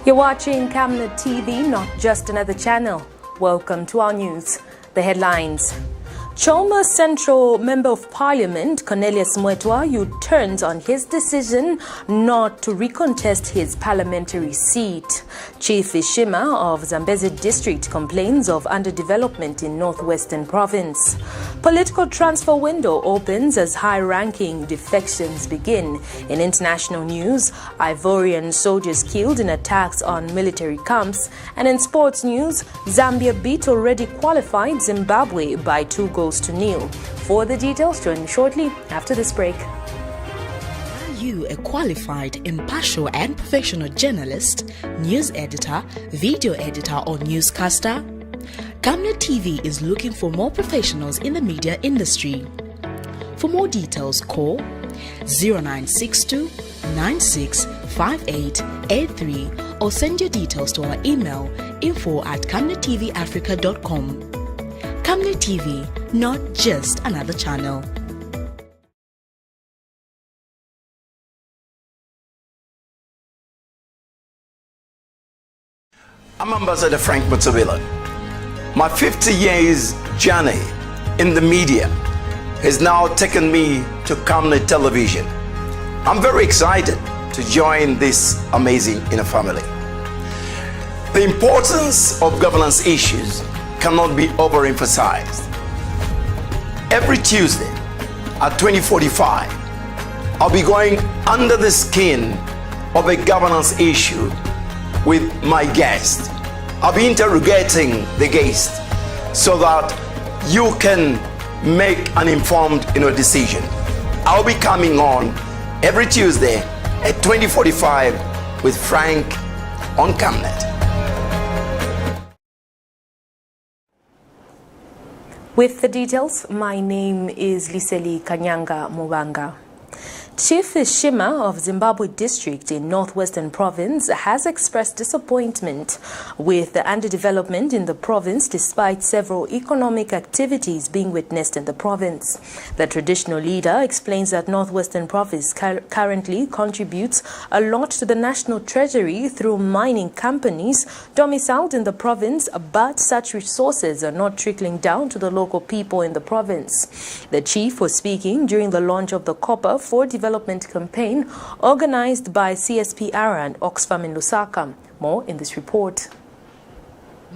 You're watching Camnet TV, not just another channel. Welcome to our news. The headlines. CHOMA Central Member of Parliament Cornelius MWEETWA U-turns on his decision not to recontest his parliamentary seat. Chief ISHIMA of ZAMBEZI district complains of underdevelopment in Northwestern province. Political transfer window opens as high-ranking defections begin. In international news, Ivorian soldiers killed in attacks on military camps. And in sports news, Zambia beat already qualified Zimbabwe by 2-0. To nil. For the details, join me shortly after this break. Are you a qualified, impartial and professional journalist, news editor, video editor or newscaster? Camnet TV is looking for more professionals in the media industry. For more details, call 0962 965883 or send your details to our email info@camnettvafrica.com. Camnet TV, not just another channel. I'm Ambassador Frank Mutsabila. My 50 years journey in the media has now taken me to Camnet Television. I'm very excited to join this amazing inner family. The importance of governance issues cannot be overemphasized. Every Tuesday at 20:45, I'll be going under the skin of a governance issue with my guest. I'll be interrogating the guest so that you can make an informed decision. I'll be coming on every Tuesday at 20:45 with Frank on Camnet. With the details, my name is Liseli Kanyanga Mubanga. Chief ISHIMA of Zimbabwe district in Northwestern province has expressed disappointment with the underdevelopment in the province despite several economic activities being witnessed in the province. The traditional leader explains that Northwestern province currently contributes a lot to the national treasury through mining companies domiciled in the province, but such resources are not trickling down to the local people in the province. The chief was speaking during the launch of the Copper for Development campaign organized by CSPR and Oxfam in Lusaka. More in this report.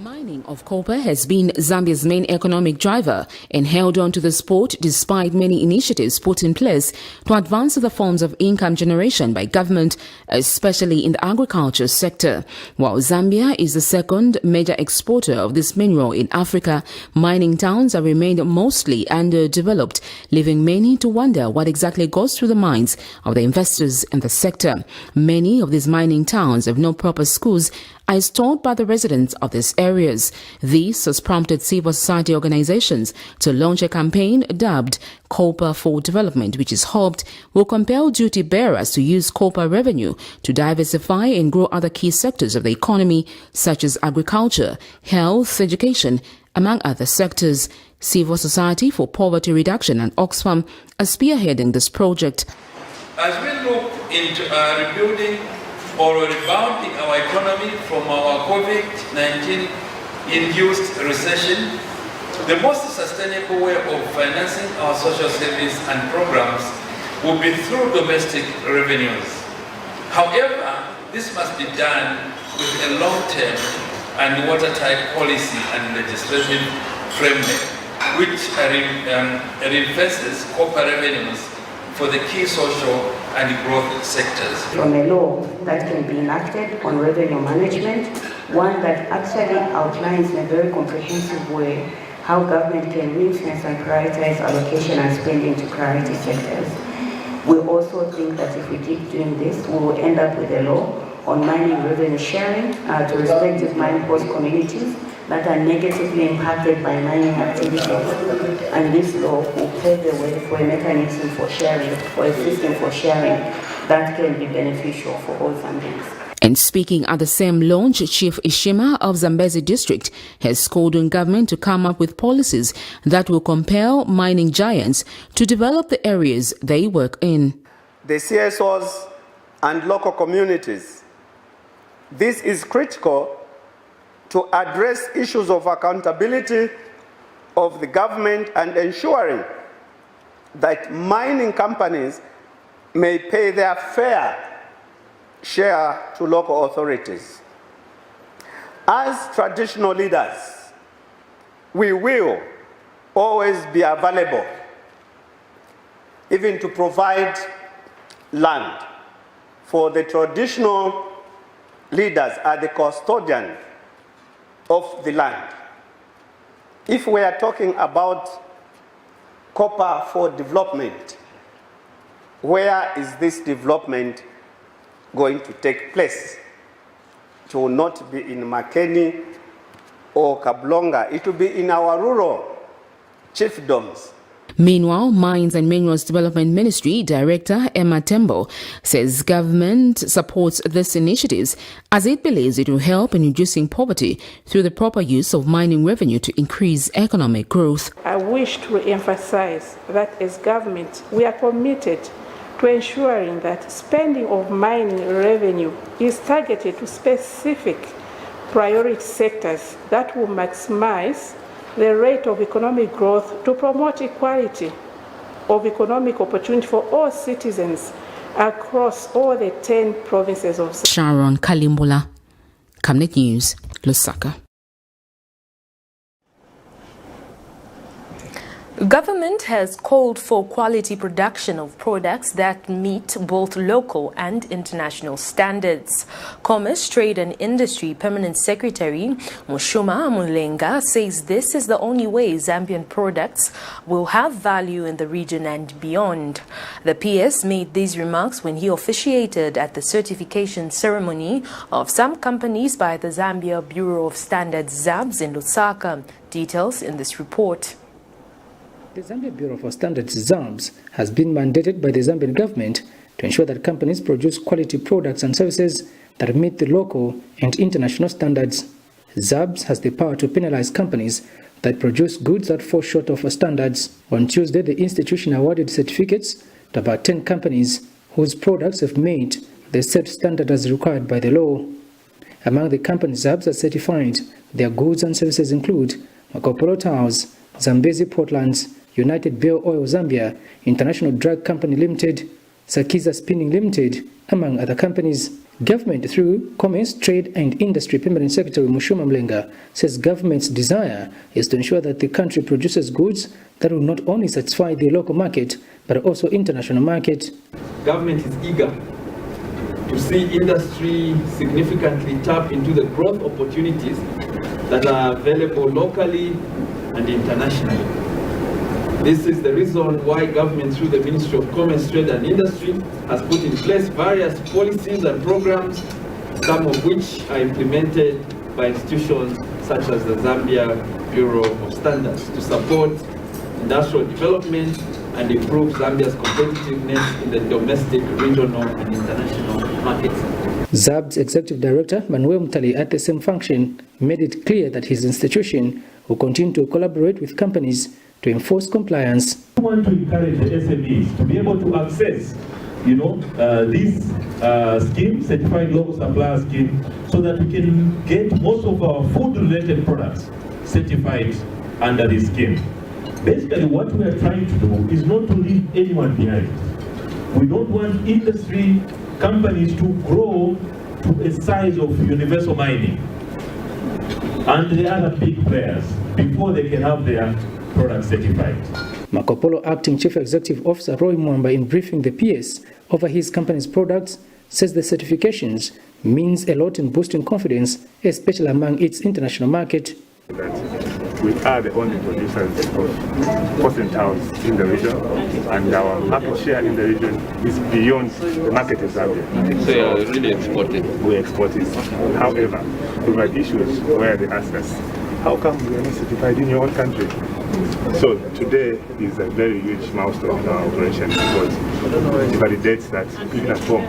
Mining of copper has been Zambia's main economic driver and held on to the sport despite many initiatives put in place to advance other forms of income generation by government, especially in the agriculture sector. While Zambia is the second major exporter of this mineral in Africa, mining towns have remained mostly underdeveloped, leaving many to wonder what exactly goes through the minds of the investors in the sector. Many of these mining towns have no proper schools, as told by the residents of these areas. This has prompted civil society organizations to launch a campaign dubbed Copper for Development, which is hoped will compel duty bearers to use copper revenue to diversify and grow other key sectors of the economy, such as agriculture, health, education, among other sectors. Civil Society for Poverty Reduction and Oxfam are spearheading this project. As we look into rebuilding or rebounding our economy from our COVID-19 induced recession, the most sustainable way of financing our social service and programs will be through domestic revenues. However, this must be done with a long-term and watertight policy and legislative framework, which reinforces copper revenues for the key social and growth sectors. From a law that can be enacted on revenue management, one that actually outlines in a very comprehensive way how government can influence and prioritize allocation and spending to priority sectors. We also think that if we keep doing this, we will end up with a law on mining revenue sharing to respective mining host communities that are negatively impacted by mining activities. And this law will pave the way for a mechanism for sharing, for a system for sharing that can be beneficial for all Zambians. And speaking at the same launch, Chief ISHIMA of ZAMBEZI district has called on government to come up with policies that will compel mining giants to develop the areas they work in. The CSOs and local communities This is critical to address issues of accountability of the government and ensuring that mining companies may pay their fair share to local authorities. As traditional leaders, we will always be available, even to provide land, for the traditional leaders are the custodian of the land. If we are talking about copper for development, where is this development going to take place? It will not be in Makeni or Kablonga, it will be in our rural chiefdoms. Meanwhile, Mines and Minerals Development Ministry Director Emma Tembo says government supports these initiatives as it believes it will help in reducing poverty through the proper use of mining revenue to increase economic growth. I wish to emphasize that as government, we are committed to ensuring that spending of mining revenue is targeted to specific priority sectors that will maximize the rate of economic growth to promote equality of economic opportunity for all citizens across all the 10 provinces of Sharon Kalimbula, Camnet News, Lusaka. Government has called for quality production of products that meet both local and international standards. Commerce, Trade and Industry Permanent Secretary Mushuma Mulenga says this is the only way Zambian products will have value in the region and beyond. The PS made these remarks when he officiated at the certification ceremony of some companies by the Zambia Bureau of Standards ZABS in Lusaka. Details in this report. The Zambia Bureau of Standards ZABS has been mandated by the Zambian government to ensure that companies produce quality products and services that meet the local and international standards. ZABS has the power to penalize companies that produce goods that fall short of standards. On Tuesday, the institution awarded certificates to about 10 companies whose products have met the set standard as required by the law. Among the companies ZABS are certified, their goods and services include Makopolo Towers, ZAMBEZI Portlands, United Bell Oil Zambia, International Drug Company Limited, Sakiza Spinning Limited, among other companies. Government, through Commerce, Trade and Industry Permanent Secretary Mushuma Mlenga, says government's desire is to ensure that the country produces goods that will not only satisfy the local market, but also international market. Government is eager to see industry significantly tap into the growth opportunities that are available locally and internationally. This is the reason why government, through the Ministry of Commerce, Trade and Industry, has put in place various policies and programs, some of which are implemented by institutions such as the Zambia Bureau of Standards to support industrial development and improve Zambia's competitiveness in the domestic, regional and international markets. ZAB's Executive Director, Manuel Mtali, at the same function, made it clear that his institution will continue to collaborate with companies to enforce compliance. We want to encourage the SMEs to be able to access, this scheme, Certified Local Supplier Scheme, so that we can get most of our food-related products certified under this scheme. Basically, what we are trying to do is not to leave anyone behind. We don't want industry companies to grow to a size of universal mining and the other big players before they can have their products certified. Makopolo Acting Chief Executive Officer Roy Mwamba, in briefing the PS over his company's products, says the certifications means a lot in boosting confidence, especially among its international market. That we are the only producers of porcelain towels in the region, and our market share in the region is beyond the market in Zambia. They are really exporting. We export it. However, we've had issues where they ask us, how come we are not certified in your own country? So today is a very huge milestone in our operation because it validates that even at home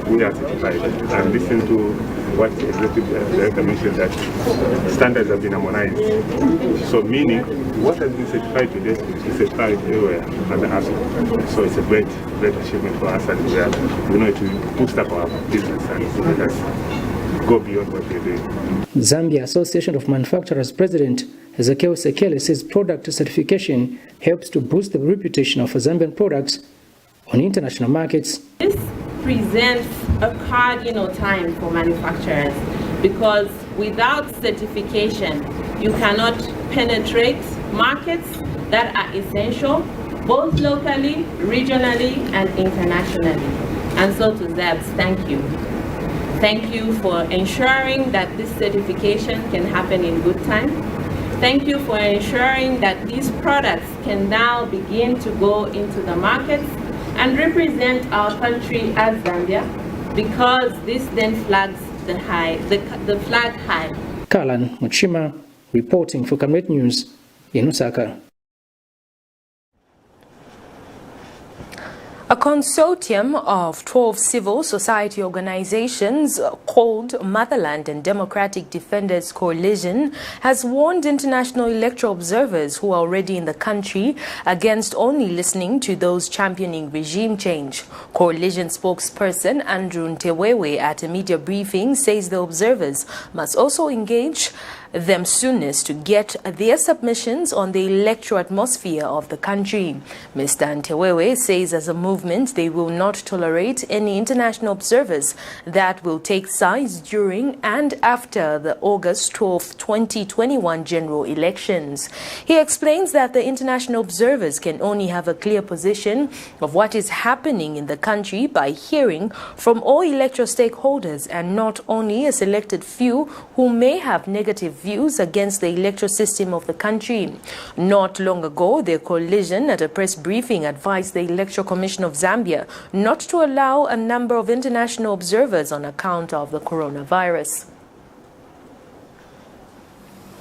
we are certified. And listen to what the Executive Director mentioned, that standards have been harmonized. So meaning what has been certified today is certified everywhere under ASO. So it's a great achievement for us, and we know it will boost up our business and let us go beyond what we're doing. Zambia Association of Manufacturers President Ezekiel Sekele says product certification helps to boost the reputation of Zambian products on international markets. This presents a cardinal time for manufacturers because without certification, you cannot penetrate markets that are essential both locally, regionally, and internationally. And so to ZABS, thank you. Thank you for ensuring that this certification can happen in good time. Thank you for ensuring that these products can now begin to go into the markets and represent our country as Zambia, because this then flags the flag high. Kalan Muchima reporting for Camnet News in Osaka. A consortium of 12 civil society organizations called Motherland and Democratic Defenders Coalition has warned international electoral observers who are already in the country against only listening to those championing regime change. Coalition spokesperson Andrew Ntewewe at a media briefing says the observers must also engage them soonest to get their submissions on the electoral atmosphere of the country. Mr. Ntewewe says as a movement they will not tolerate any international observers that will take sides during and after the August 12, 2021 general elections. He explains that the international observers can only have a clear position of what is happening in the country by hearing from all electoral stakeholders and not only a selected few who may have negative views against the electoral system of the country. Not long ago, the coalition at a press briefing advised the Electoral Commission of Zambia not to allow a number of international observers on account of the coronavirus.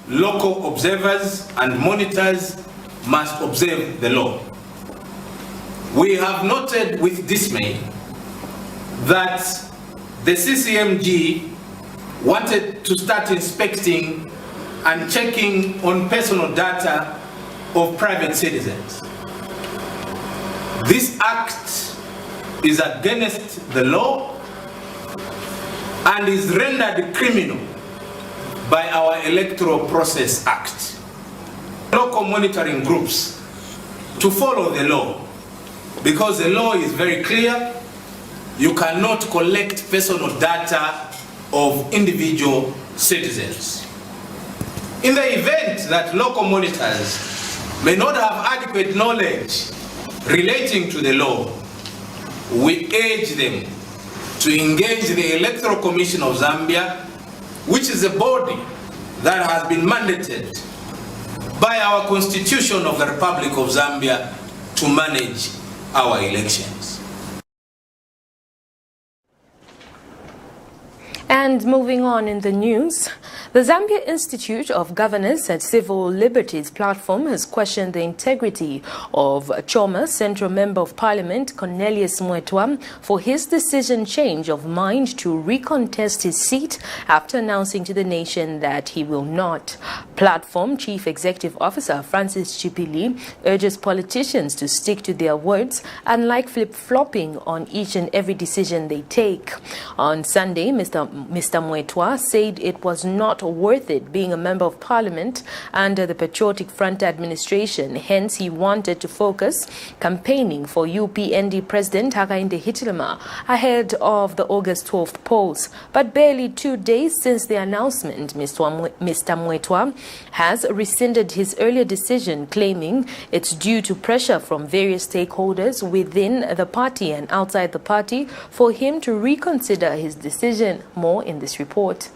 Local observers and monitors must observe the law. We have noted with dismay that the CCMG wanted to start inspecting and checking on personal data of private citizens. This act is against the law and is rendered criminal by our Electoral Process Act. Local monitoring groups to follow the law, because the law is very clear. You cannot collect personal data of individual citizens. In the event that local monitors may not have adequate knowledge relating to the law, we urge them to engage the Electoral Commission of Zambia, which is a body that has been mandated by our Constitution of the Republic of Zambia to manage our elections. And moving on in the news, the Zambia Institute of Governance and Civil Liberties platform has questioned the integrity of CHOMA Central Member of Parliament Cornelius MWEETWA for his decision change of mind to recontest his seat after announcing to the nation that he will not. Platform Chief Executive Officer Francis Chipili urges politicians to stick to their words, unlike flip-flopping on each and every decision they take. On Sunday, Mr. MWEETWA said it was not worth it being a member of parliament under the Patriotic Front administration. Hence, he wanted to focus campaigning for UPND President Hakainde Hichilema ahead of the August 12th polls. But barely 2 days since the announcement, Mr. MWEETWA has rescinded his earlier decision, claiming it's due to pressure from various stakeholders within the party and outside the party for him to reconsider his decision. More in this report.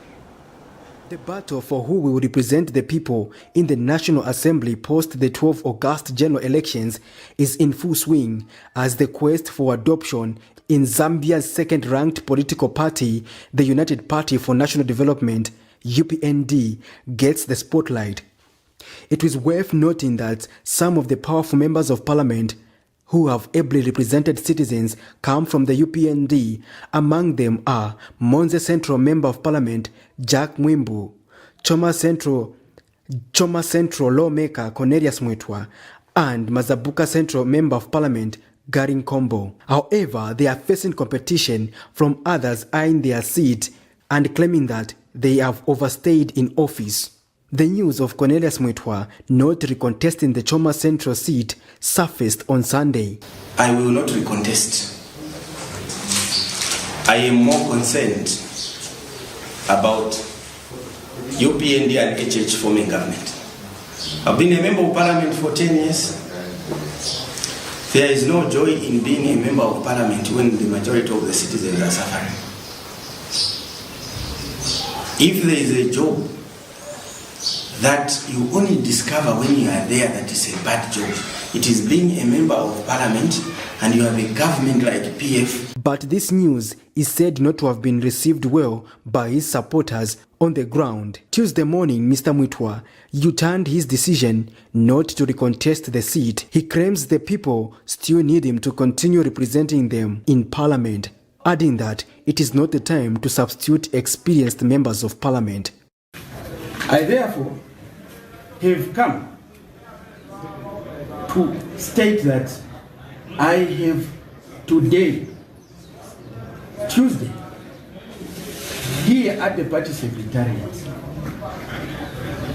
The battle for who will represent the people in the National Assembly post the 12 August general elections is in full swing as the quest for adoption in Zambia's second-ranked political party, the United Party for National Development, UPND, gets the spotlight. It is worth noting that some of the powerful members of parliament who have ably represented citizens come from the UPND. Among them are Monze Central Member of Parliament Jack Mwimbu, CHOMA Central Lawmaker Cornelius MWEETWA, and Mazabuka Central Member of Parliament Garin Kombo. However, they are facing competition from others eyeing their seat and claiming that they have overstayed in office. The news of Cornelius MWEETWA not recontesting the CHOMA Central seat surfaced on Sunday. I will not recontest. I am more concerned about UPND and HH forming government. I've been a member of parliament for 10 years. There is no joy in being a member of parliament when the majority of the citizens are suffering. If there is a job that you only discover when you are there that is a bad job, it is being a member of parliament and you have a government like PF. But this news is said not to have been received well by his supporters on the ground. Tuesday morning, Mr. MWEETWA U-turned his decision not to recontest the seat. He claims the people still need him to continue representing them in parliament, adding that it is not the time to substitute experienced members of parliament. I therefore have come to state that I have today, Tuesday, here at the party secretariat,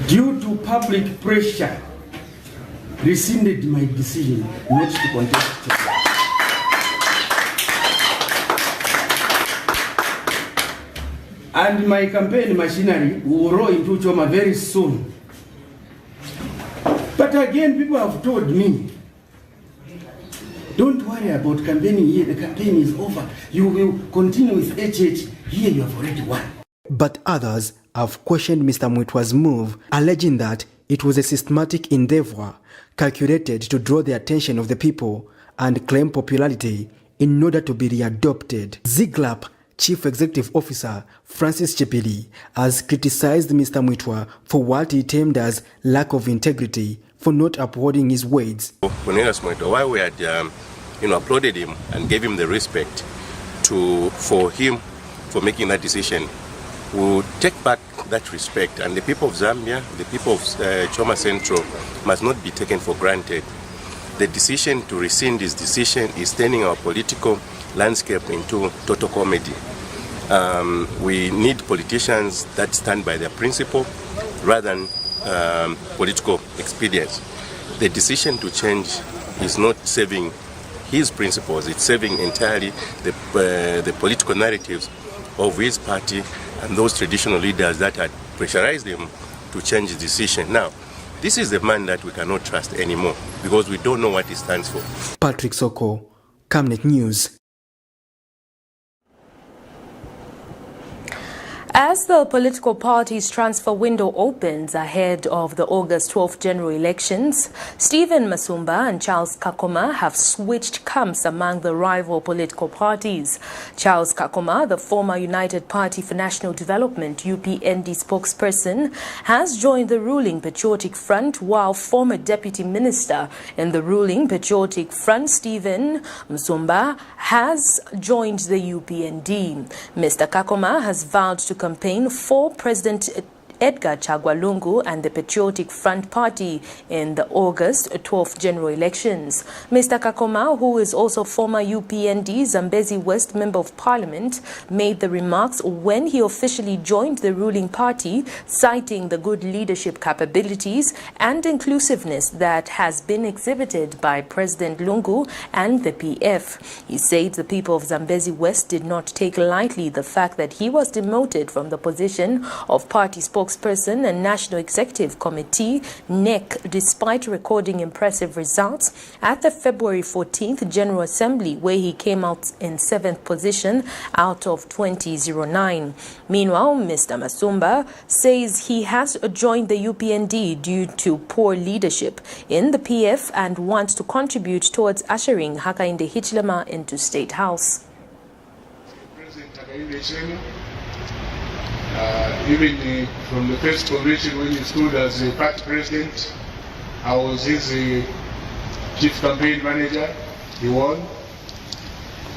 due to public pressure, rescinded my decision not to contest. And my campaign machinery will roll into CHOMA very soon. But again, people have told me, don't worry about campaigning here, the campaign is over. You will continue with HH, here you have already won. But others have questioned Mr. MWEETWA's move, alleging that it was a systematic endeavor calculated to draw the attention of the people and claim popularity in order to be readopted. ZIGLAP Chief Executive Officer Francis Chipili has criticized Mr. MWEETWA for what he termed as lack of integrity for not upholding his words. Cornelius MWEETWA, while we had applauded him and gave him the respect for making that decision, we'll take back that respect, and the people of Zambia, the people of CHOMA Central must not be taken for granted. The decision to rescind his decision is turning our political landscape into total comedy. We need politicians that stand by their principle rather than political expedience. The decision to change is not serving his principles, it's serving entirely the political narratives of his party and those traditional leaders that had pressurized him to change his decision. Now, this is the man that we cannot trust anymore because we don't know what he stands for. Patrick Soko, Camnet News. As the political parties' transfer window opens ahead of the August 12th general elections, Stephen Masumba and Charles Kakoma have switched camps among the rival political parties. Charles Kakoma, the former United Party for National Development UPND spokesperson, has joined the ruling Patriotic Front, while former Deputy Minister in the ruling Patriotic Front, Stephen Masumba, has joined the UPND. Mr. Kakoma has vowed to campaign for President Edgar Chagwa Lungu and the Patriotic Front Party in the August 12th general elections. Mr. Kakoma, who is also former UPND Zambezi West Member of Parliament, made the remarks when he officially joined the ruling party, citing the good leadership capabilities and inclusiveness that has been exhibited by President Lungu and the PF. He said the people of Zambezi West did not take lightly the fact that he was demoted from the position of party spokesperson and National Executive Committee, NEC, despite recording impressive results at the February 14th General Assembly, where he came out in 7th position out of 2009. Meanwhile, Mr. Masumba says he has joined the UPND due to poor leadership in the PF and wants to contribute towards ushering Hakainde Hichilema into State House. Even from the first convention when he stood as a party president, I was his chief campaign manager. He won.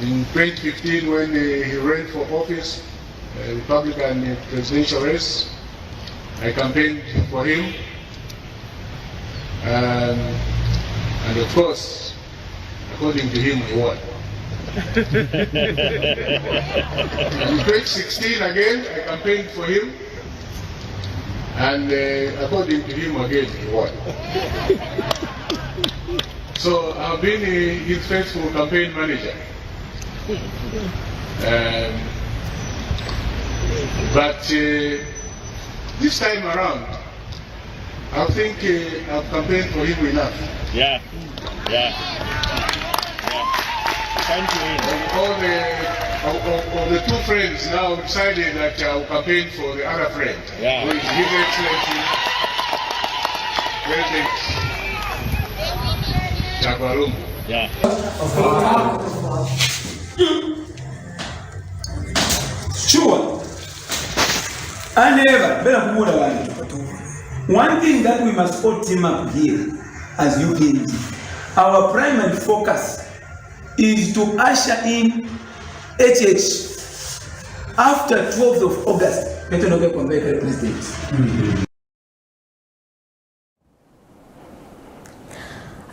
In 2015 when he ran for office, Republican presidential race, I campaigned for him. And of course, according to him, he won. In 2016 again, I campaigned for him, and according to him again, he won. So I've been his faithful campaign manager. But this time around, I think I've campaigned for him enough. Yeah. Thank you. All the two friends now decided that I'll campaign for the other friend. Yeah. Who is His Excellency President Chagwalungu. Yeah. Sure. And never, one thing that we must all team up here as UPND, our primary focus is to usher in HH after 12th of August.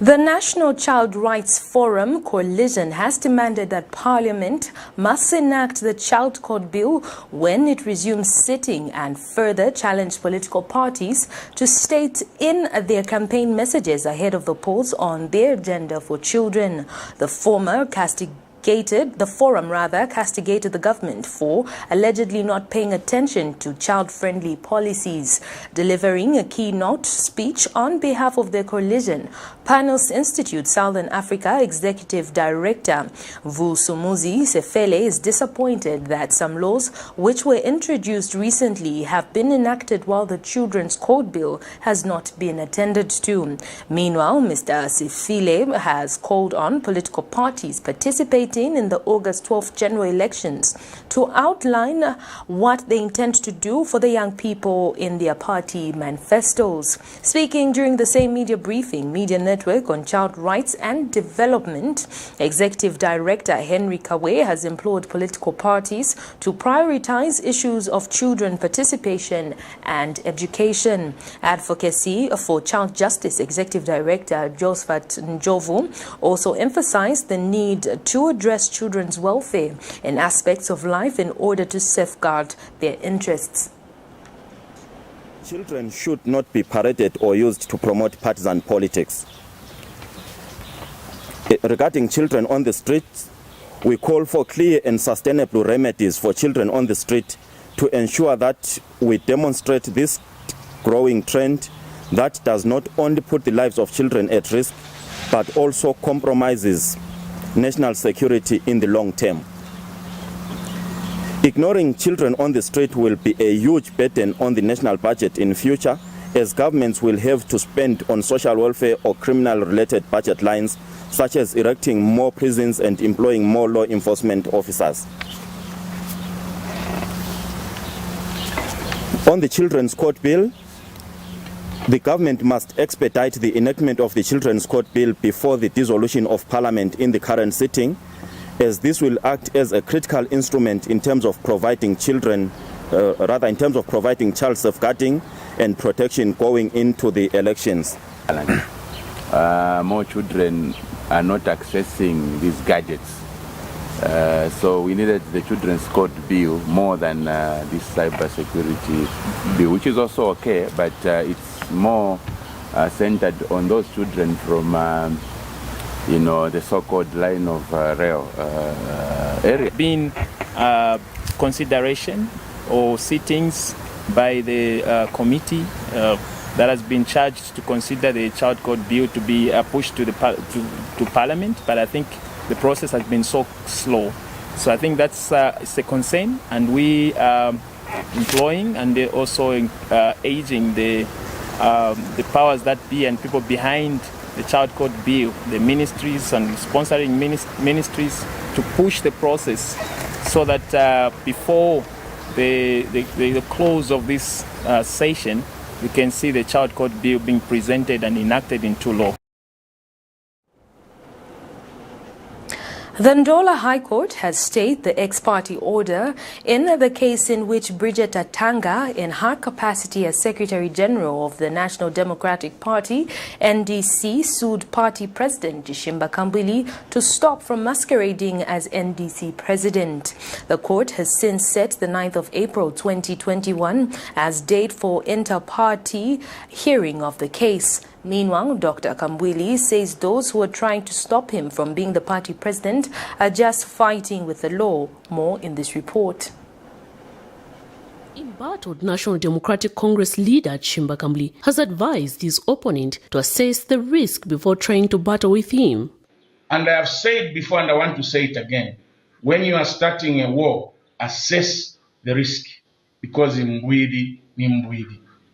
The National Child Rights Forum Coalition has demanded that Parliament must enact the Child Code Bill when it resumes sitting, and further challenge political parties to state in their campaign messages ahead of the polls on their agenda for children. The forum castigated the government for allegedly not paying attention to child-friendly policies. Delivering a keynote speech on behalf of the coalition, Panels Institute Southern Africa Executive Director Vusumuzi Sefele is disappointed that some laws which were introduced recently have been enacted while the Children's Code Bill has not been attended to. Meanwhile, Mr. Sefele has called on political parties participating in the August 12th general elections to outline what they intend to do for the young people in their party manifestos. Speaking during the same media briefing, Media Network on Child Rights and Development, Executive Director Henry Kawe has implored political parties to prioritize issues of children participation and education. Advocacy for Child Justice Executive Director Josephat Njovu also emphasized the need to address children's welfare and aspects of life in order to safeguard their interests. Children should not be paraded or used to promote partisan politics. Regarding children on the streets, we call for clear and sustainable remedies for children on the street to ensure that we demonstrate this growing trend that does not only put the lives of children at risk, but also compromises national security in the long term. Ignoring children on the street will be a huge burden on the national budget in future, as governments will have to spend on social welfare or criminal-related budget lines, such as erecting more prisons and employing more law enforcement officers. On the Children's Code Bill, the government must expedite the enactment of the Children's Code Bill before the dissolution of Parliament in the current sitting, as this will act as a critical instrument in terms of providing child safeguarding and protection going into the elections. More children are not accessing these gadgets. So we needed the Children's Code Bill more than this cyber security bill, which is also okay, but it's more centered on those children from the so-called line of rail area. Been consideration or sittings by the committee that has been charged to consider the Child Code Bill to be pushed to Parliament, but I think the process has been so slow. So I think that's it's a concern, and we are employing and also urging the powers that be and people behind the Child Code Bill, the ministries and sponsoring ministries, to push the process so that before the close of this session, we can see the Child Code Bill being presented and enacted into law. The Ndola High Court has stayed the ex-party order in the case in which Bridget Atanga, in her capacity as Secretary General of the National Democratic Party, NDC, sued party president ISHIMA to stop from masquerading as NDC president. The court has since set the 9th of April 2021 as date for inter-party hearing of the case. Meanwhile, Dr. Kambwili says those who are trying to stop him from being the party president are just fighting with the law. More in this report. Embattled National Democratic Congress leader Chimba Kambli has advised his opponent to assess the risk before trying to battle with him. And I have said before, and I want to say it again, when you are starting a war, assess the risk, because in Mwidi,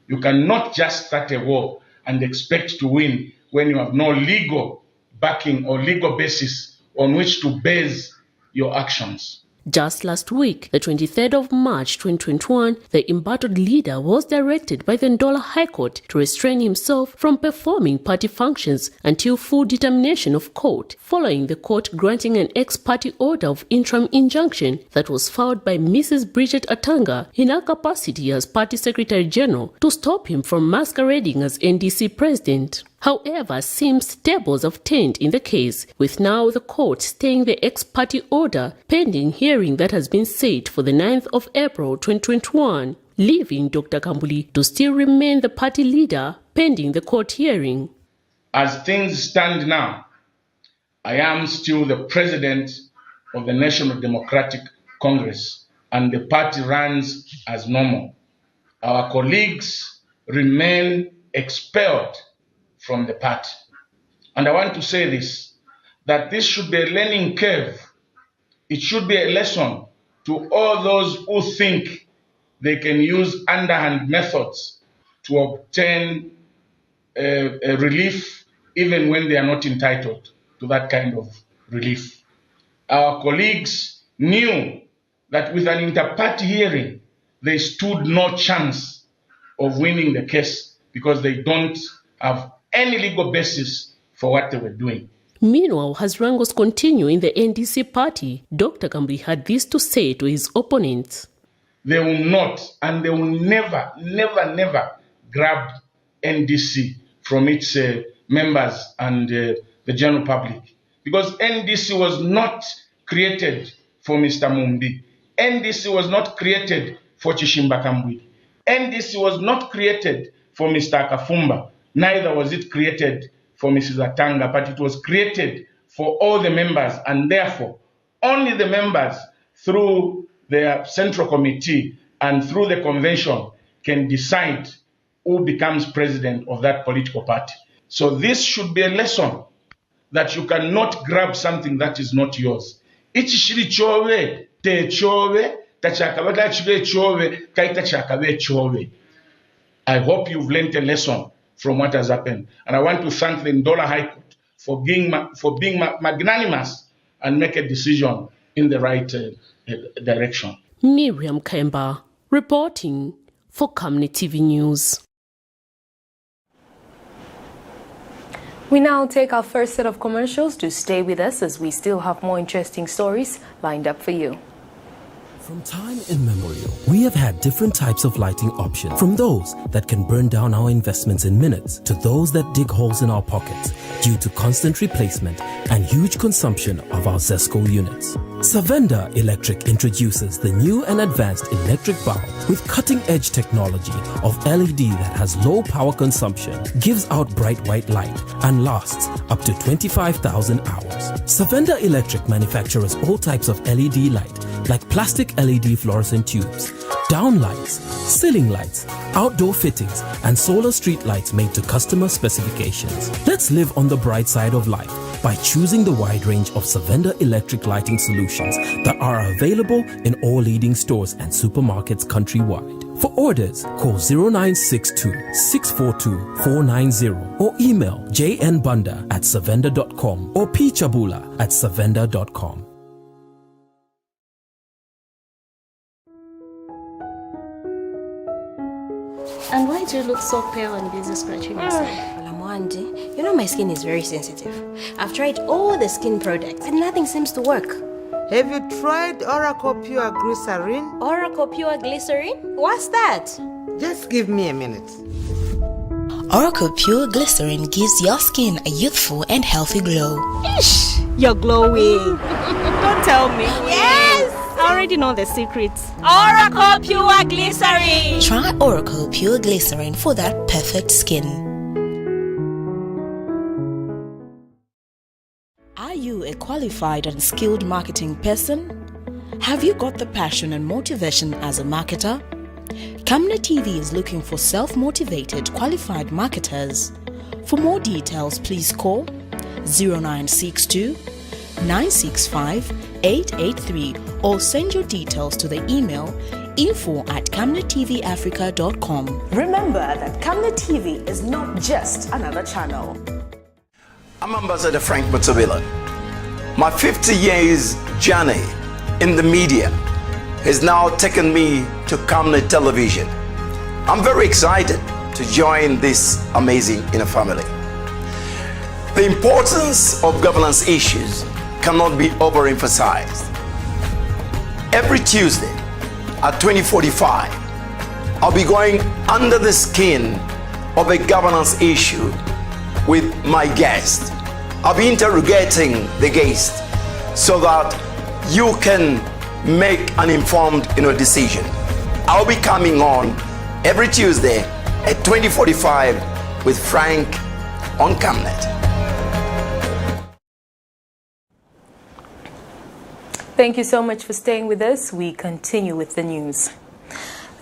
you cannot just start a war and expect to win when you have no legal backing or legal basis on which to base your actions. Just last week, the 23rd of March 2021, the embattled leader was directed by the Ndola High Court to restrain himself from performing party functions until full determination of court, following the court granting an ex-party order of interim injunction that was filed by Mrs. Bridget Atanga in her capacity as Party Secretary General to stop him from masquerading as NDC President. However, seems tables have turned in the case, with now the court staying the ex-party order pending hearing that has been set for the 9th of April 2021, leaving Dr. Kambuli to still remain the party leader pending the court hearing. As things stand now, I am still the president of the National Democratic Congress, and the party runs as normal. Our colleagues remain expelled from the party. And I want to say this, that this should be a learning curve. It should be a lesson to all those who think they can use underhand methods to obtain a relief even when they are not entitled to that kind of relief. Our colleagues knew that with an inter-party hearing, they stood no chance of winning the case because they don't have any legal basis for what they were doing. Meanwhile, as wrangles continue in the NDC party, Dr. Kambli had this to say to his opponents. They will not, and they will never grab NDC from its members and the general public. Because NDC was not created for Mr. Mumbi. NDC was not created for Chishimba Kambwili. NDC was not created for Mr. Kafumba. Neither was it created for Mrs. Atanga, but it was created for all the members, and therefore only the members through their central committee and through the convention can decide who becomes president of that political party. So this should be a lesson that you cannot grab something that is not yours. Ichishiri chove, te chove, tachakabata chive chove, kaita chakabe chove. I hope you've learned a lesson from what has happened. And I want to thank the Ndola High Court for being magnanimous and make a decision in the right direction. Miriam Kemba, reporting for Camnet TV News. We now take our first set of commercials. To stay with us as we still have more interesting stories lined up for you. From time immemorial, we have had different types of lighting options, from those that can burn down our investments in minutes to those that dig holes in our pockets due to constant replacement and huge consumption of our ZESCO units. Savenda Electric introduces the new and advanced electric bulb with cutting-edge technology of LED that has low power consumption, gives out bright white light, and lasts up to 25,000 hours. Savenda Electric manufactures all types of LED light, like plastic LED fluorescent tubes, downlights, ceiling lights, outdoor fittings, and solar street lights made to customer specifications. Let's live on the bright side of life by choosing the wide range of Savenda electric lighting solutions that are available in all leading stores and supermarkets countrywide. For orders, call 0962 642 490 or email jnbunda@savenda.com or pchabula@savenda.com. And why do you look so pale and busy scratching yourself? Well, I'm Wandi, you know my skin is very sensitive. I've tried all the skin products and nothing seems to work. Have you tried Oracle Pure Glycerin? Oracle Pure Glycerin? What's that? Just give me a minute. Oracle Pure Glycerin gives your skin a youthful and healthy glow. Ish, you're glowing. Don't tell me. Yes! I already know the secrets. Oracle Pure Glycerin! Try Oracle Pure Glycerin for that perfect skin. Are you a qualified and skilled marketing person? Have you got the passion and motivation as a marketer? Camnet TV is looking for self-motivated, qualified marketers. For more details, please call 0962 965 883 or send your details to the email info@camnettvafrica.com. Remember that Camnet TV is not just another channel. I'm Ambassador Frank Mutsabila. My 50 years journey in the media has now taken me to Camnet Television. I'm very excited to join this amazing inner family. The importance of governance issues cannot be overemphasized. Every Tuesday at 20:45, I'll be going under the skin of a governance issue with my guest. I'll be interrogating the guest so that you can make an informed decision. I'll be coming on every Tuesday at 20:45 with Frank on Camnet. Thank you so much for staying with us. We continue with the news.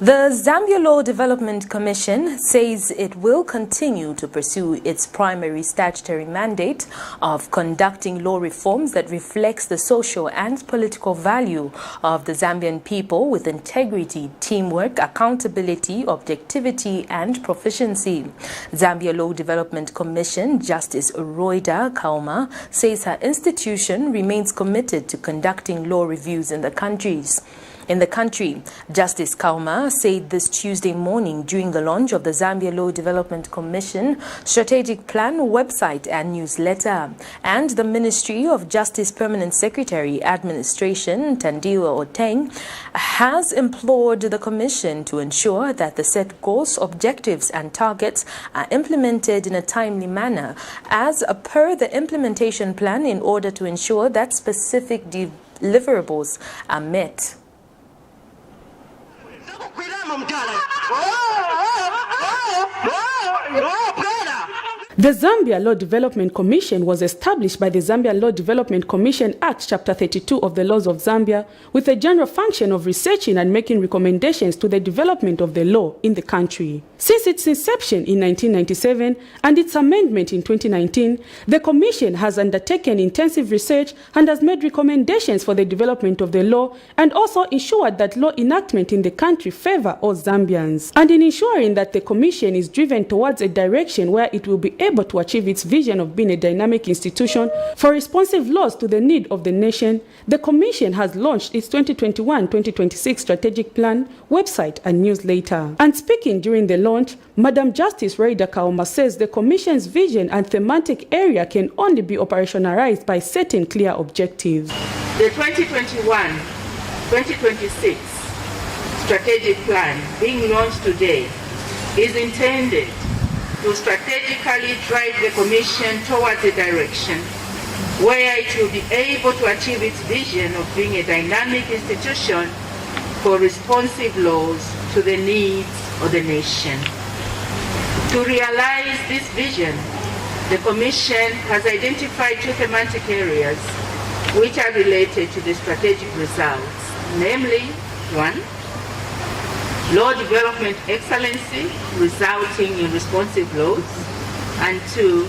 The Zambia Law Development Commission says it will continue to pursue its primary statutory mandate of conducting law reforms that reflects the social and political value of the Zambian people with integrity, teamwork, accountability, objectivity, and proficiency. Zambia Law Development Commission Justice Roida CHOMA says her institution remains committed to conducting law reviews in the country. Justice CHOMA said this Tuesday morning during the launch of the Zambia Law Development Commission Strategic Plan website and newsletter. And the Ministry of Justice Permanent Secretary Administration, Tandiwa Oteng, has implored the Commission to ensure that the set goals, objectives and targets are implemented in a timely manner as per the implementation plan in order to ensure that specific deliverables are met. The Zambia Law Development Commission was established by the Zambia Law Development Commission Act, Chapter 32 of the Laws of Zambia, with a general function of researching and making recommendations to the development of the law in the country. Since its inception in 1997 and its amendment in 2019, the Commission has undertaken intensive research and has made recommendations for the development of the law and also ensured that law enactment in the country favor all Zambians. And in ensuring that the Commission is driven towards a direction where it will be able to achieve its vision of being a dynamic institution for responsive laws to the need of the nation, the Commission has launched its 2021-2026 strategic plan, website and newsletter. And speaking during the launch, Madam Justice Raida Kaoma says the Commission's vision and thematic area can only be operationalized by setting clear objectives. The 2021-2026 strategic plan being launched today is intended to strategically drive the Commission towards a direction where it will be able to achieve its vision of being a dynamic institution for responsive laws to the needs of the nation. To realize this vision, the Commission has identified two thematic areas which are related to the strategic results, namely, 1, law development excellency resulting in responsive laws, and 2,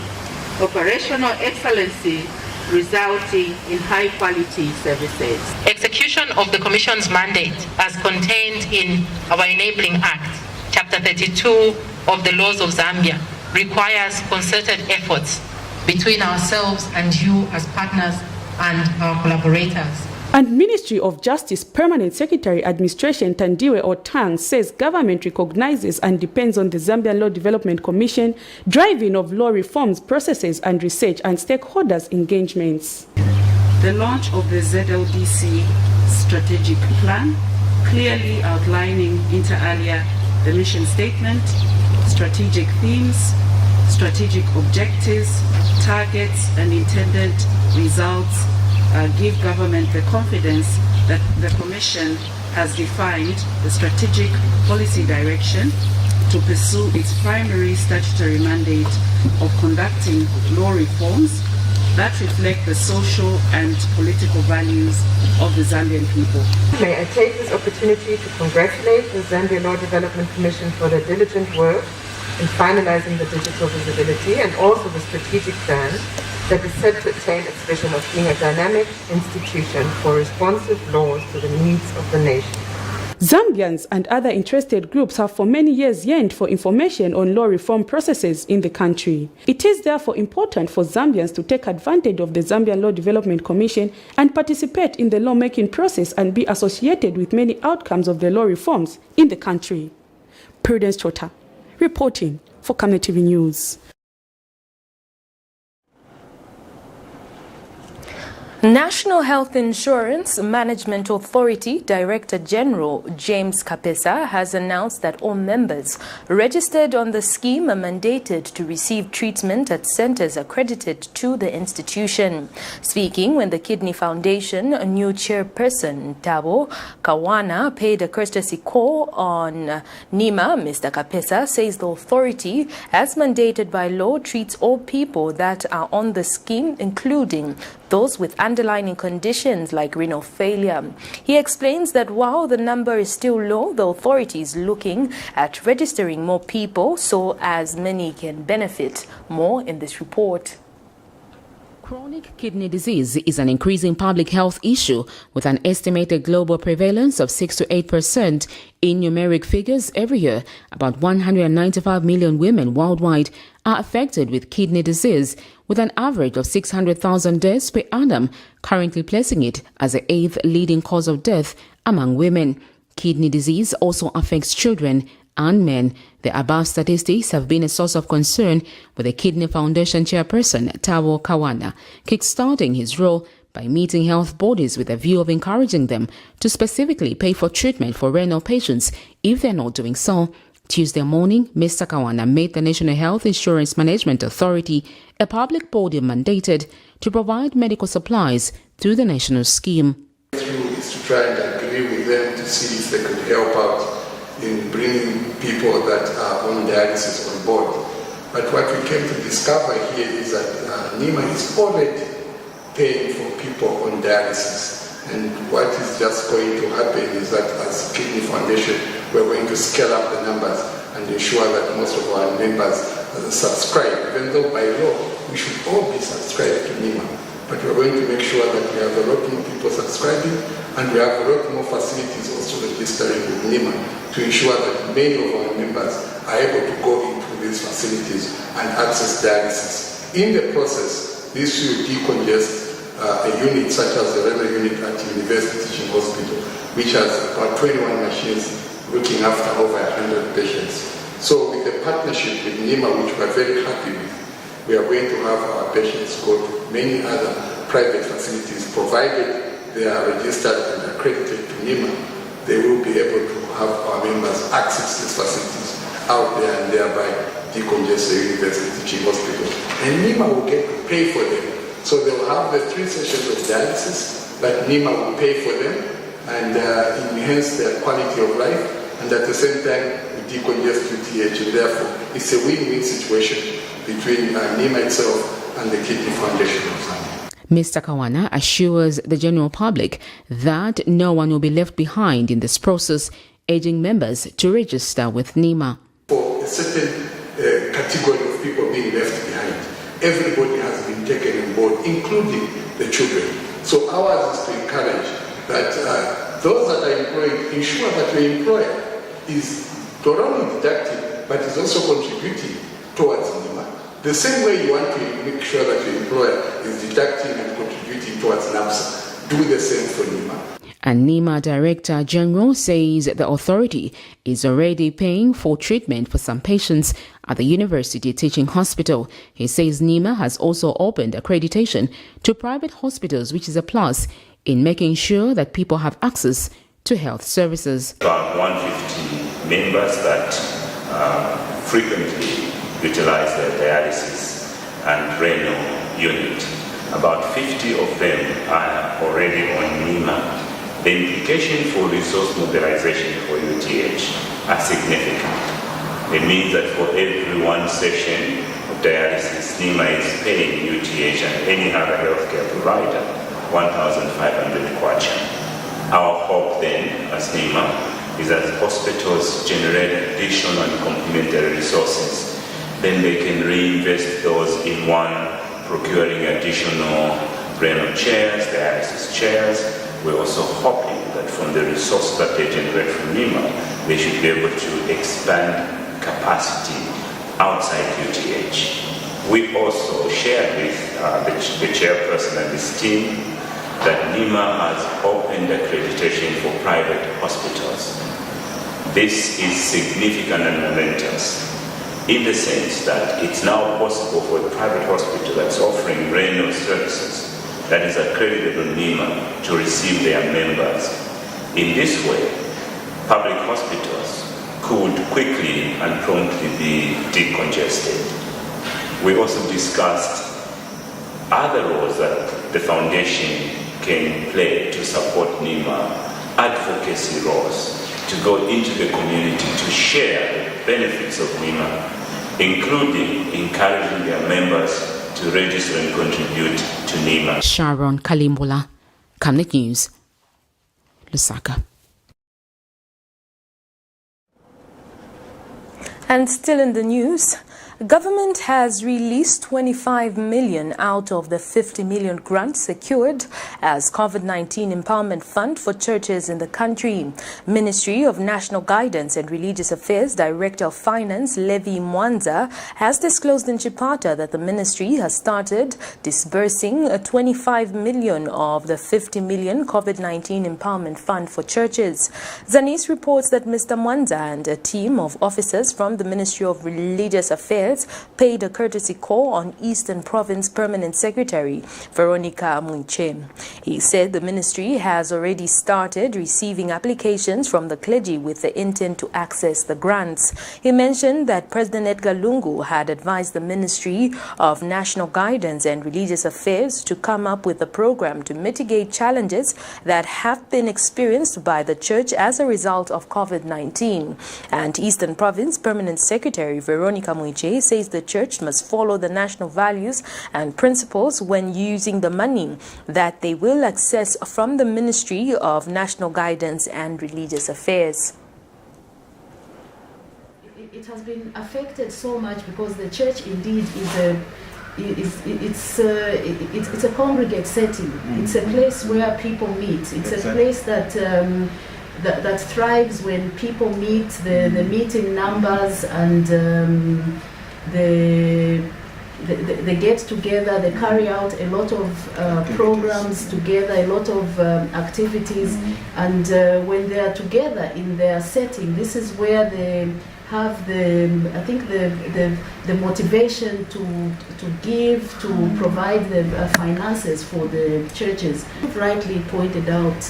operational excellency resulting in high-quality services. Execution of the Commission's mandate as contained in our Enabling Act, Chapter 32 of the Laws of Zambia, requires concerted efforts between ourselves and you as partners and our collaborators And Ministry of Justice Permanent Secretary Administration Tandiwe Otang says government recognizes and depends on the Zambian Law Development Commission driving of law reforms, processes and research and stakeholders' engagements. The launch of the ZLDC strategic plan, clearly outlining inter alia the mission statement, strategic themes, strategic objectives, targets and intended results give government the confidence that the Commission has defined the strategic policy direction to pursue its primary statutory mandate of conducting law reforms that reflect the social and political values of the Zambian people. May I take this opportunity to congratulate the Zambia Law Development Commission for their diligent work in finalizing the digital visibility and also the strategic plan that is set to attain its vision of being a dynamic institution for responsive laws to the needs of the nation. Zambians and other interested groups have for many years yearned for information on law reform processes in the country. It is therefore important for Zambians to take advantage of the Zambian Law Development Commission and participate in the lawmaking process and be associated with many outcomes of the law reforms in the country. Prudence Chota, reporting for Camnet TV News. National Health Insurance Management Authority Director General James Kapesa has announced that all members registered on the scheme are mandated to receive treatment at centers accredited to the institution. Speaking when the Kidney Foundation new chairperson Tabo Kawana paid a courtesy call on NIMA, Mr. Kapesa says the authority, as mandated by law, treats all people that are on the scheme, including those with underlying conditions like renal failure. He explains that while the number is still low, the authority is looking at registering more people so as many can benefit. More in this report. Chronic kidney disease is an increasing public health issue with an estimated global prevalence of 6 to 8%. In numeric figures, every year, about 195 million women worldwide are affected with kidney disease, with an average of 600,000 deaths per annum, currently placing it as the 8th leading cause of death among women. Kidney disease also affects children and men. The above statistics have been a source of concern with the Kidney Foundation chairperson Tabo Kawana kickstarting his role by meeting health bodies with a view of encouraging them to specifically pay for treatment for renal patients if they're not doing so. Tuesday morning, Mr. Kawana made the National Health Insurance Management Authority a public body mandated to provide medical supplies through the national scheme. Is to try and agree with them to see if they could help out in bringing people that are on dialysis on board. But what we came to discover here is that NIMA is already paying for people on dialysis. And what is just going to happen is that as Kidney Foundation, we're going to scale up the numbers and ensure that most of our members subscribe. Even though by law, we should all be subscribed to NIMA. But we're going to make sure that we have a lot more people subscribing and we have a lot more facilities also registering with NIMA to ensure that many of our members are able to go into these facilities and access dialysis. In the process, this will decongest a unit such as the renal unit at University Teaching Hospital, which has about 21 machines looking after over 100 patients. So with the partnership with NIMA, which we are very happy with, we are going to have our patients go to many other private facilities, provided they are registered and accredited to NIMA. They will be able to have our members access these facilities out there and thereby decongest the University Teaching Hospital. And NIMA will get to pay for them. So they will have the 3 sessions of dialysis that NIMA will pay for them and enhance their quality of life, and at the same time we decongest UTH, and therefore it's a win-win situation between NIMA itself and the Kidney Foundation of Zambia. Mr. Kawana assures the general public that no one will be left behind in this process, urging members to register with NIMA. For a certain category of people being left behind, everybody has been taken on board, including the children. So ours is to encourage that those that are employed, ensure that your employer is not only deducting, but is also contributing towards NIMA. The same way you want to make sure that your employer is deducting and contributing towards NAPSA, do the same for NEMA. And NEMA Director General says the authority is already paying for treatment for some patients at the University Teaching Hospital. He says NEMA has also opened accreditation to private hospitals, which is a plus in making sure that people have access to health services. About 150 members that frequently utilize the dialysis and renal unit. About 50 of them are already on NEMA. The implication for resource mobilization for UTH are significant. It means that for every one session of dialysis, NEMA is paying UTH and any other healthcare provider 1,500 kwacha. Our hope then, as NEMA, is that hospitals generate additional and complementary resources. Then they can reinvest those in one, procuring additional renal chairs, dialysis chairs. We're also hoping that from the resource that they generate from NEMA, they should be able to expand capacity outside UTH. We also shared with the chairperson and his team that NEMA has opened accreditation for private hospitals. This is significant and momentous in the sense that it's now possible for a private hospital that's offering renal services that is accredited on NEMA to receive their members. In this way, public hospitals could quickly and promptly be decongested. We also discussed other roles that the foundation can play to support NEMA, advocacy roles, to go into the community to share the benefits of NEMA, including encouraging their members to register and contribute to NEMA. Sharon Kalimbola, Camnet News, Lusaka. And still in the news, government has released 25 million out of the 50 million grant secured as COVID-19 Empowerment Fund for churches in the country. Ministry of National Guidance and Religious Affairs Director of Finance Levi Mwanza has disclosed in Chipata that the ministry has started disbursing 25 million of the 50 million COVID-19 Empowerment Fund for churches. Zanis reports that Mr. Mwanza and a team of officers from the Ministry of Religious Affairs paid a courtesy call on Eastern Province Permanent Secretary Veronica Mwitwa. He said the ministry has already started receiving applications from the clergy with the intent to access the grants. He mentioned that President Edgar Lungu had advised the Ministry of National Guidance and Religious Affairs to come up with a program to mitigate challenges that have been experienced by the church as a result of COVID-19. And Eastern Province Permanent Secretary Veronica Mwitwa says the church must follow the national values and principles when using the money that they will access from the Ministry of National Guidance and Religious Affairs. It has been affected so much because the church indeed is a congregate setting. It's a place where people meet. It's a place that that thrives when people meet, the meeting numbers and they get together, they carry out a lot of programs together, a lot of activities, and when they are together in their setting, this is where they have the motivation to give, to provide the finances for the churches. Rightly pointed out,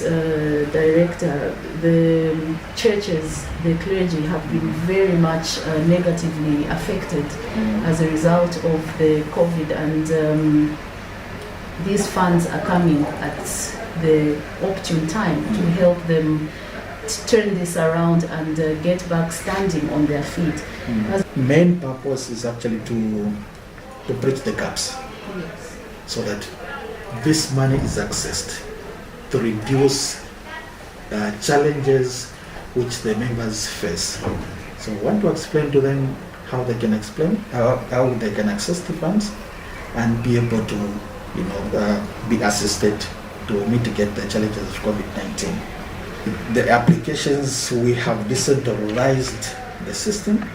Director, the churches, the clergy have been very much negatively affected as a result of the COVID, and these funds are coming at the opportune time to help them turn this around and get back standing on their feet. Main purpose is actually to bridge the gaps, so that this money is accessed to reduce challenges which the members face. So I want to explain to them how they can how they can access the funds and be able to be assisted to mitigate the challenges of COVID-19. The applications, we have decentralized the system.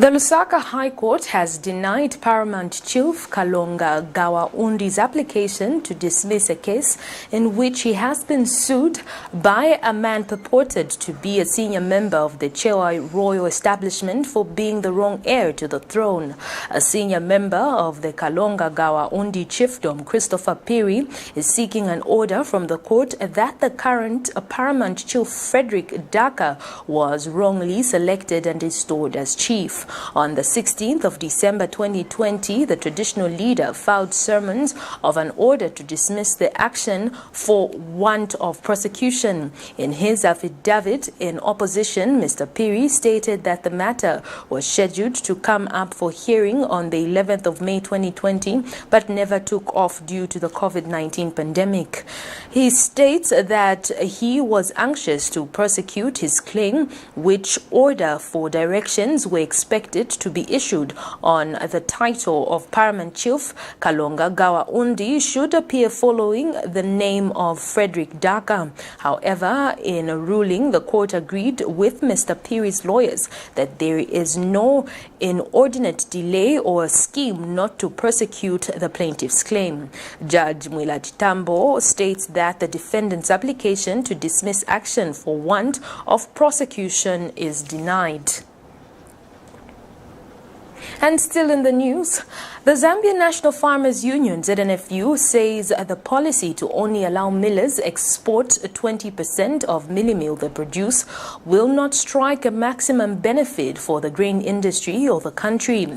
The Lusaka High Court has denied Paramount Chief Kalonga Gawaundi's application to dismiss a case in which he has been sued by a man purported to be a senior member of the Chewa royal establishment for being the wrong heir to the throne. A senior member of the Kalonga Gawaundi chiefdom, Christopher Piri, is seeking an order from the court that the current Paramount Chief Frederick Daka was wrongly selected and restored as chief. On the 16th of December 2020, the traditional leader filed summons of an order to dismiss the action for want of prosecution. In his affidavit in opposition, Mr. Piri stated that the matter was scheduled to come up for hearing on the 11th of May 2020, but never took off due to the COVID-19 pandemic. He states that he was anxious to prosecute his claim, which order for directions were expected to be issued on the title of Paramount Chief Kalonga Gawaundi should appear following the name of Frederick Daka. However, in a ruling, the court agreed with Mr. Piri's lawyers that there is no inordinate delay or scheme not to prosecute the plaintiff's claim. Judge Mwila states that the defendant's application to dismiss action for want of prosecution is denied. And still in the news, the Zambian National Farmers Union, ZNFU, says the policy to only allow millers export 20% of milli meal they produce will not strike a maximum benefit for the grain industry or the country.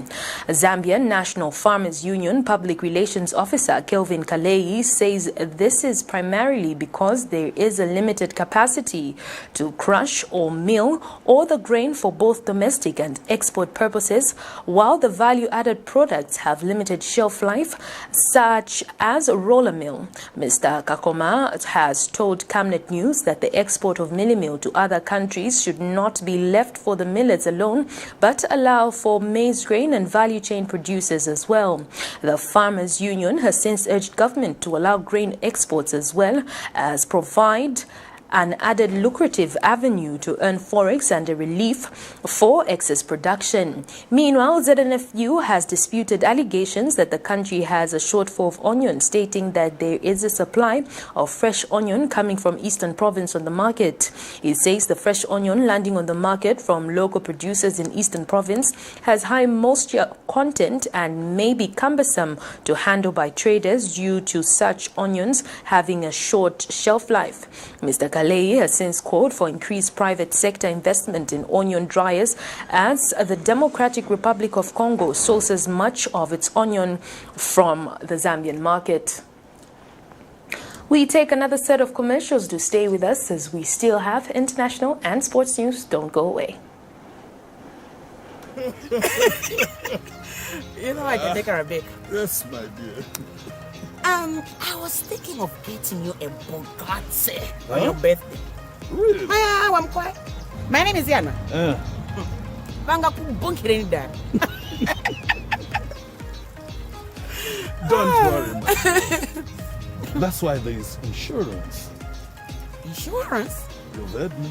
Zambian National Farmers Union Public Relations Officer Kelvin Kalei says this is primarily because there is a limited capacity to crush or mill all the grain for both domestic and export purposes, while the value-added products have limited shelf life, such as roller mill. Mr. Kakoma has told Camnet News that the export of milli meal to other countries should not be left for the millers alone, but allow for maize grain and value chain producers as well. The Farmers Union has since urged government to allow grain exports as well as provide an added lucrative avenue to earn forex and a relief for excess production. Meanwhile, ZNFU has disputed allegations that the country has a shortfall of onion, stating that there is a supply of fresh onion coming from Eastern Province on the market. It says the fresh onion landing on the market from local producers in Eastern Province has high moisture content and may be cumbersome to handle by traders due to such onions having a short shelf life. Mr. Kalei has since called for increased private sector investment in onion dryers as the Democratic Republic of Congo sources much of its onion from the Zambian market. We take another set of commercials. To stay with us as we still have international and sports news. Don't go away. You know I can take her a bit. Yes, my dear. I was thinking of getting you a Bugatti on your birthday. Really? I'm quiet. My name is Yana. Don't worry, man. That's why there is insurance. Insurance? You heard me.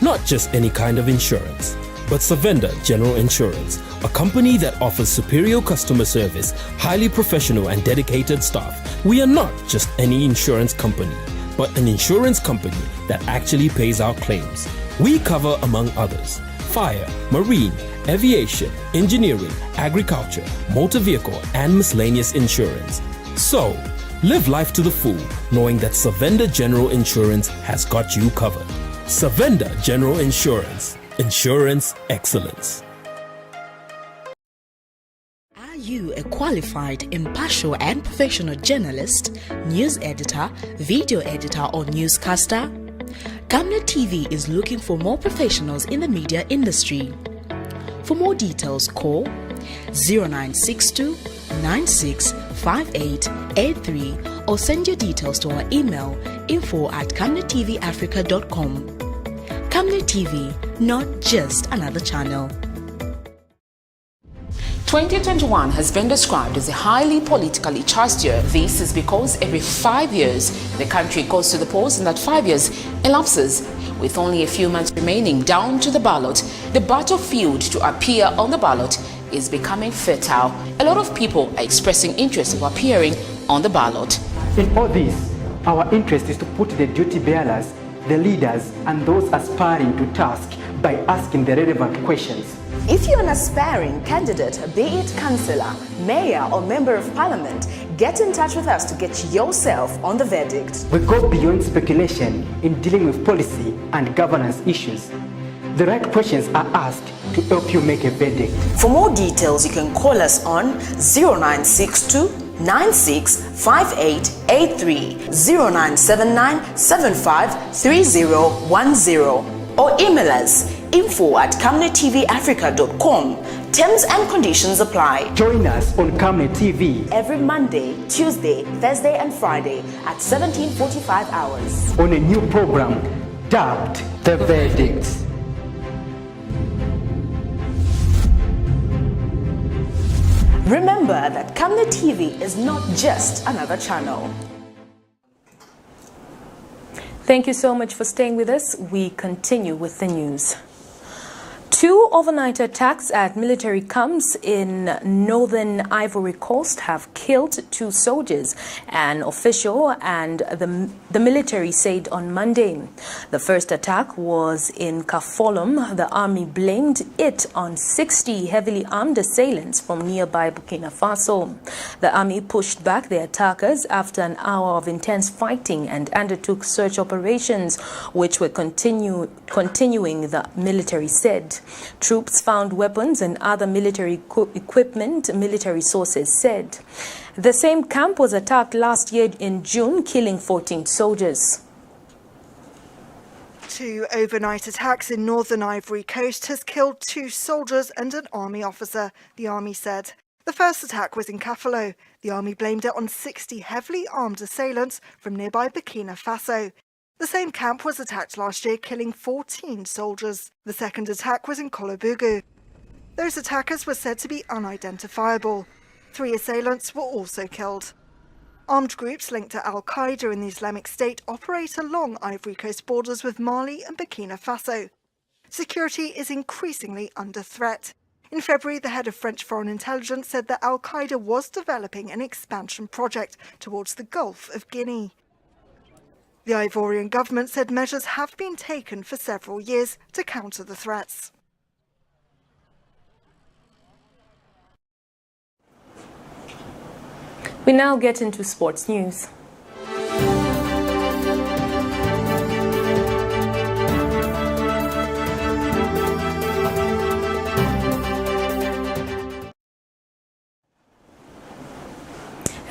Not just any kind of insurance, but Savenda General Insurance, a company that offers superior customer service, highly professional and dedicated staff. We are not just any insurance company, but an insurance company that actually pays our claims. We cover, among others, fire, marine, aviation, engineering, agriculture, motor vehicle, and miscellaneous insurance. So, live life to the full, knowing that Savenda General Insurance has got you covered. Savenda General Insurance. Insurance excellence. Are you a qualified, impartial and professional journalist, news editor, video editor or newscaster? Camnet TV is looking for more professionals in the media industry. For more details, call 0962 965883 or send your details to our email info@camnettvafrica.com. Camnet TV, not just another channel. 2021 has been described as a highly politically charged year. This is because every 5 years the country goes to the polls, and that 5 years elapses with only a few months remaining down to the ballot. The battlefield to appear on the ballot is becoming fertile. A lot of people are expressing interest of appearing on the ballot. In all this, our interest is to put the duty bearers, the leaders, and those aspiring to task by asking the relevant questions. If you're an aspiring candidate, be it councillor, mayor, or member of parliament, get in touch with us to get yourself on the verdict. We go beyond speculation in dealing with policy and governance issues. The right questions are asked to help you make a verdict. For more details, you can call us on 0962 965883, 0979 753010, or email us info@camnettvafrica.com. Terms and conditions apply. Join us on Camnet TV every Monday, Tuesday, Thursday, and Friday at 17:45 hours on a new program dubbed The Verdict. Remember that Camnet TV is not just another channel. Thank you so much for staying with us. We continue with the news. 2 overnight attacks at military camps in northern Ivory Coast have killed 2 soldiers, an official and the military said on Monday. The first attack was in Kafolom. The army blamed it on 60 heavily armed assailants from nearby Burkina Faso. The army pushed back the attackers after an hour of intense fighting and undertook search operations, which were continuing, the military said. Troops found weapons and other military equipment, military sources said. The same camp was attacked last year in June, killing 14 soldiers. 2 overnight attacks in northern Ivory Coast has killed 2 soldiers and an army officer, the army said. The first attack was in Kafalo. The army blamed it on 60 heavily armed assailants from nearby Burkina Faso. The same camp was attacked last year, killing 14 soldiers. The second attack was in Kolobugu. Those attackers were said to be unidentifiable. 3 assailants were also killed. Armed groups linked to Al-Qaeda in the Islamic State operate along Ivory Coast borders with Mali and Burkina Faso. Security is increasingly under threat. In February, the head of French Foreign Intelligence said that Al-Qaeda was developing an expansion project towards the Gulf of Guinea. The Ivorian government said measures have been taken for several years to counter the threats. We now get into sports news.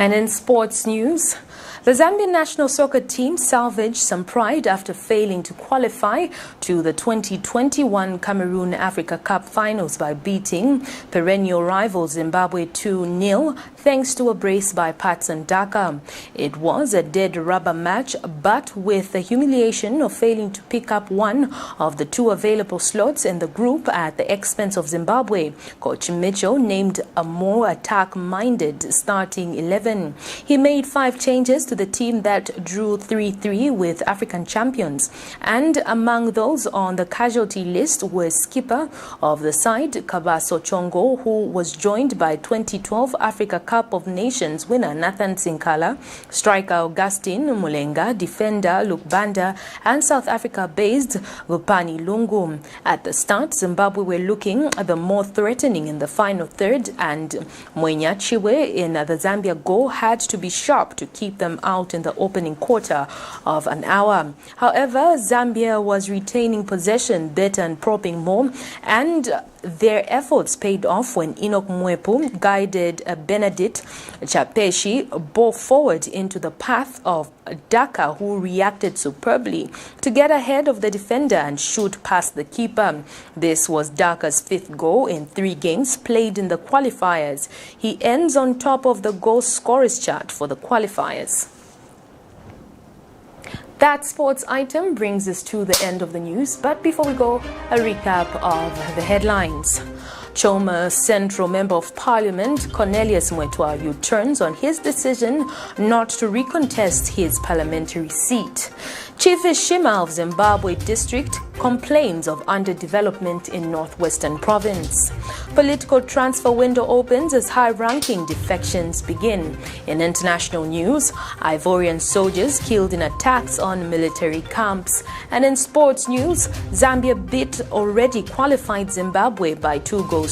And in sports news, the Zambian national soccer team salvaged some pride after failing to qualify to the 2021 Cameroon Africa Cup finals by beating perennial rival Zimbabwe 2-0 thanks to a brace by Patson Daka. It was a dead rubber match, but with the humiliation of failing to pick up one of the 2 available slots in the group at the expense of Zimbabwe, Coach Mitchell named a more attack-minded starting 11. He made 5 changes to the team that drew 3-3 with African champions, and among those on the casualty list was skipper of the side Kabaso Chongo, who was joined by 2012 Africa Cup of Nations winner Nathan Sinkala, striker Augustine Mulenga, defender Luke Banda, and South Africa-based Rupani Lungu. At the start, Zimbabwe were looking the more threatening in the final third, and Mwenyachiwe in the Zambia goal had to be sharp to keep them out in the opening quarter of an hour. However, Zambia was retaining possession better and probing more, and their efforts paid off when Enoch Mwepu guided Benedict Chapeshi ball forward into the path of Daka, who reacted superbly to get ahead of the defender and shoot past the keeper. This was Daka's 5th goal in 3 games played in the qualifiers. He ends on top of the goal scorers chart for the qualifiers. That sports item brings us to the end of the news, but before we go, a recap of the headlines. CHOMA Central Member of Parliament Cornelius MWEETWA U-turns on his decision not to recontest his parliamentary seat. Chief ISHIMA of Zimbabwe District complains of underdevelopment in Northwestern Province. Political transfer window opens as high-ranking defections begin. In international news, Ivorian soldiers killed in attacks on military camps. And in sports news, Zambia beat already qualified Zimbabwe by 2-0.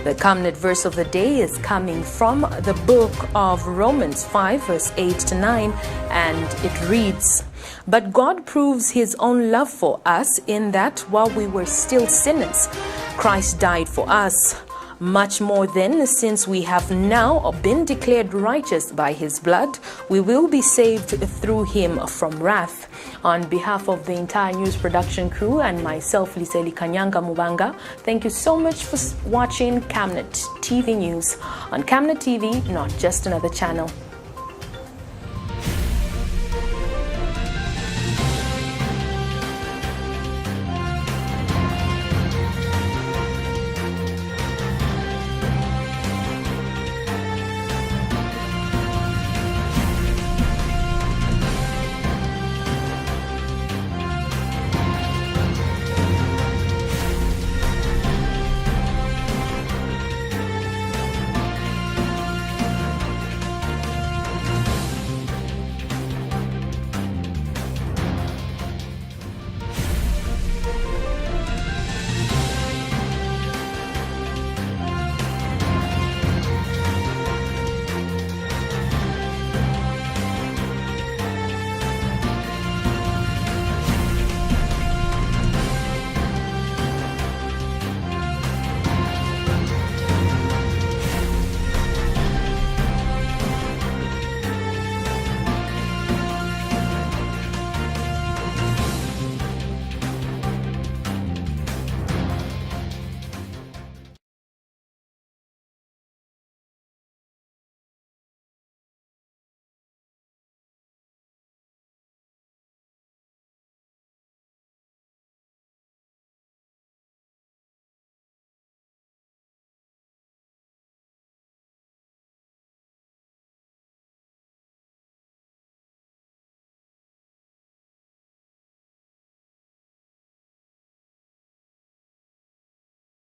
The Camnet verse of the day is coming from the book of Romans 5 verse 8 to 9, and it reads, "But God proves his own love for us in that while we were still sinners, Christ died for us. Much more then, since we have now been declared righteous by his blood, we will be saved through him from wrath." On behalf of the entire news production crew and myself, Liseli Kanyanga Mubanga, thank you so much for watching Camnet TV News. On Camnet TV, not just another channel.